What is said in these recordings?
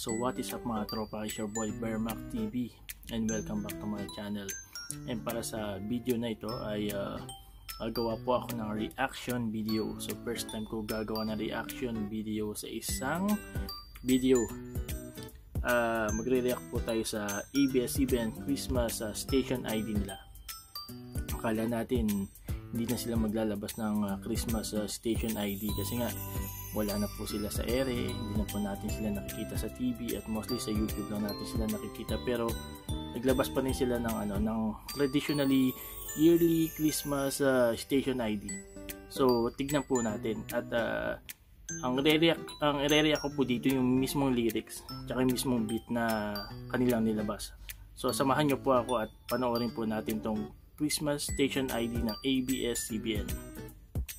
So what is up mga tropa, it's your boy Bearmac TV and welcome back to my channel. And para sa video na ito ay gagawa po ako ng reaction video. So first time ko gagawa ng reaction video sa isang video. Magre-react po tayo sa ABS-CBN Christmas station ID nila. Akala natin hindi na sila maglalabas ng Christmas station ID kasi nga wala na po sila sa ere, hindi na po natin sila nakikita sa TV at mostly sa YouTube lang natin sila nakikita, pero naglabas pa rin sila ng traditionally yearly Christmas station ID. So tignan po natin at ang i-react ko po dito yung mismong lyrics tsaka yung mismong beat na kanilang nilabas. So samahan nyo po ako at panoorin po natin tong Christmas station ID ng ABS-CBN.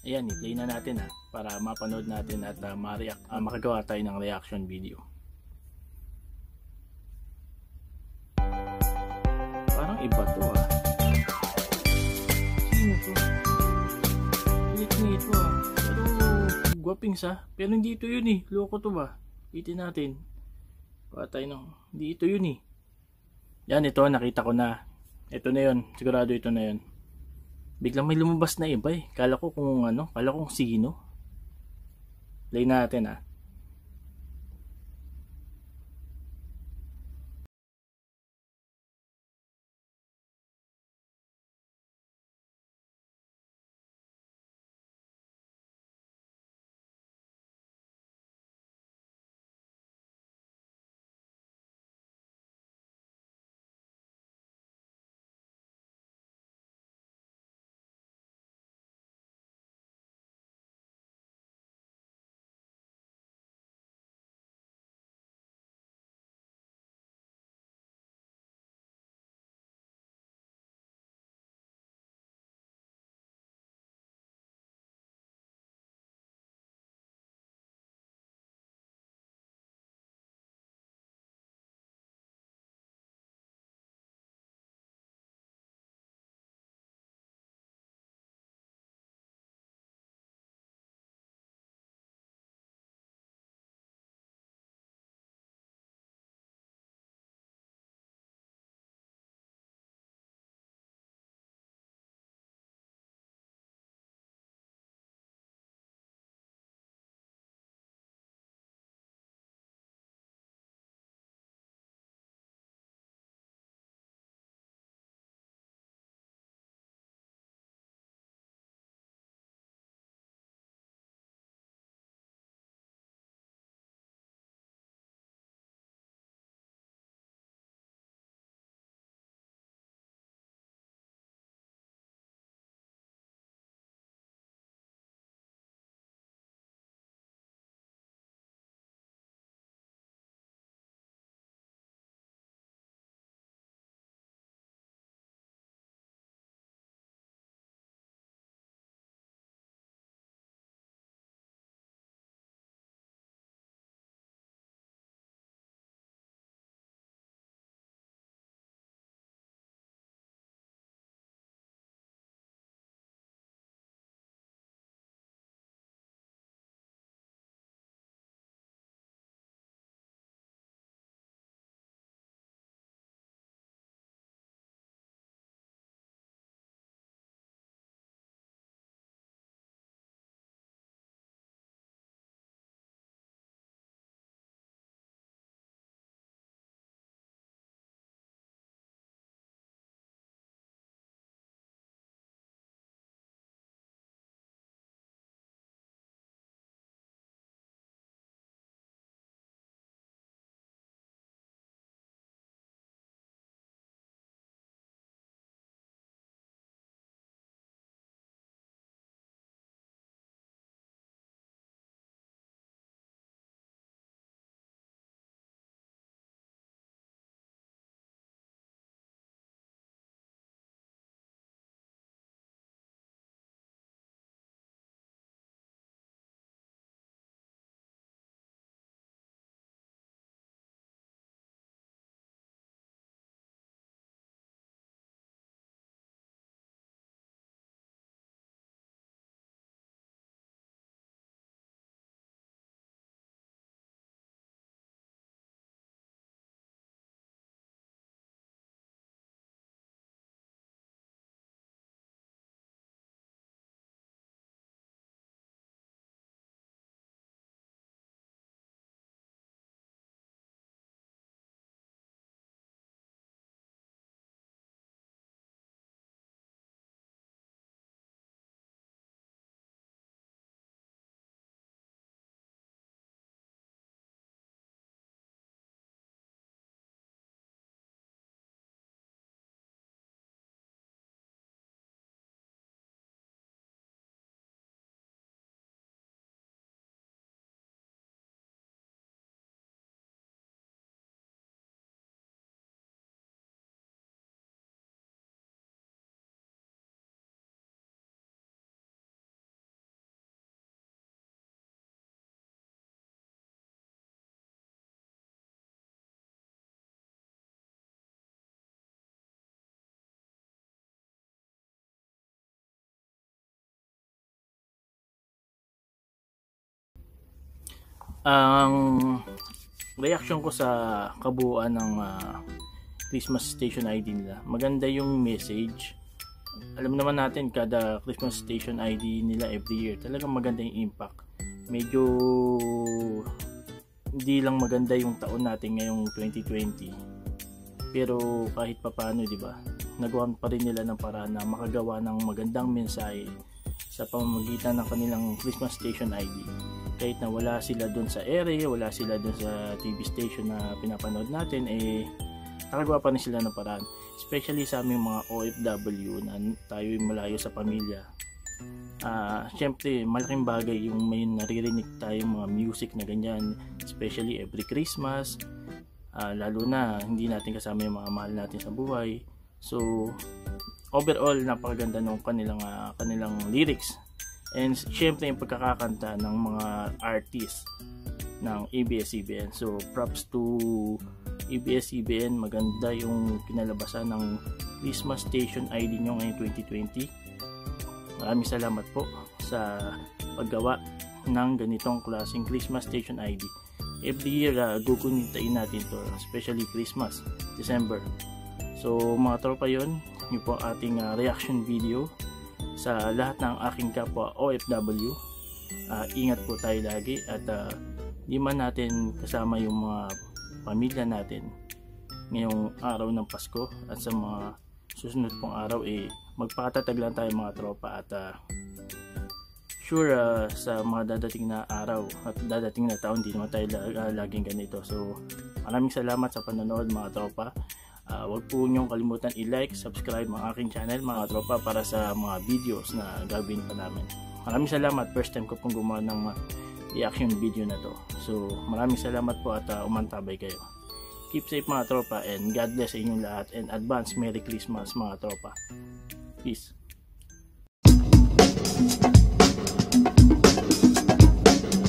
Ayan, i-play na natin para mapanood natin at makagawa tayo ng reaction video. Parang iba to Sino to? Pilit-nito Pero gwaping pero hindi ito yun Loko to ba? Itin natin. Kuha tayo hindi ito yun Yan, ito nakita ko na. Ito na yun. Sigurado ito na yun. Biglang may lumabas na iba Kala ko kala kong sino. Play natin Ang reaction ko sa kabuuan ng Christmas station ID nila, maganda yung message. Alam naman natin kada Christmas station ID nila every year talagang maganda yung impact. Medyo hindi lang maganda yung taon natin ngayong 2020, pero kahit papano, di ba, nagawa pa rin nila ng paraan na makagawa ng magandang mensahe sa pamamagitan ng kanilang Christmas station ID. Kahit na wala sila dun sa area, wala sila dun sa TV station na pinapanood natin, nakagawa pa rin sila ng paraan. Especially sa aming mga OFW na tayo malayo sa pamilya. Siyempre, malaking bagay yung may naririnig tayong mga music na ganyan, especially every Christmas, lalo na hindi natin kasama yung mga mahal natin sa buhay. So, overall, napakaganda ng kanilang lyrics. And siyempre, yung pagkakakanta ng mga artists ng ABS-CBN. So, props to ABS-CBN. Maganda yung kinalabasan ng Christmas Station ID nyo ngayong 2020. Maraming salamat po sa paggawa ng ganitong klaseng Christmas Station ID. Every year, gugunitain natin to, especially Christmas, December. So mga tropa, yun po ating reaction video sa lahat ng aking kapwa OFW. Ingat po tayo lagi at di man natin kasama yung mga pamilya natin ngayong araw ng Pasko at sa mga susunod pong araw, magpakatatag lang tayo mga tropa at sure sa mga dadating na araw at dadating na taon, di naman tayo laging ganito. So maraming salamat sa panonood mga tropa. Huwag po niyong kalimutan i-like, subscribe ang aking channel mga tropa para sa mga videos na gagawin pa namin. Maraming salamat, first time ko pong gumawa ng reaction video na to. So maraming salamat po at umantabay kayo. Keep safe mga tropa, and God bless sa inyong lahat, and advance Merry Christmas mga tropa. Peace.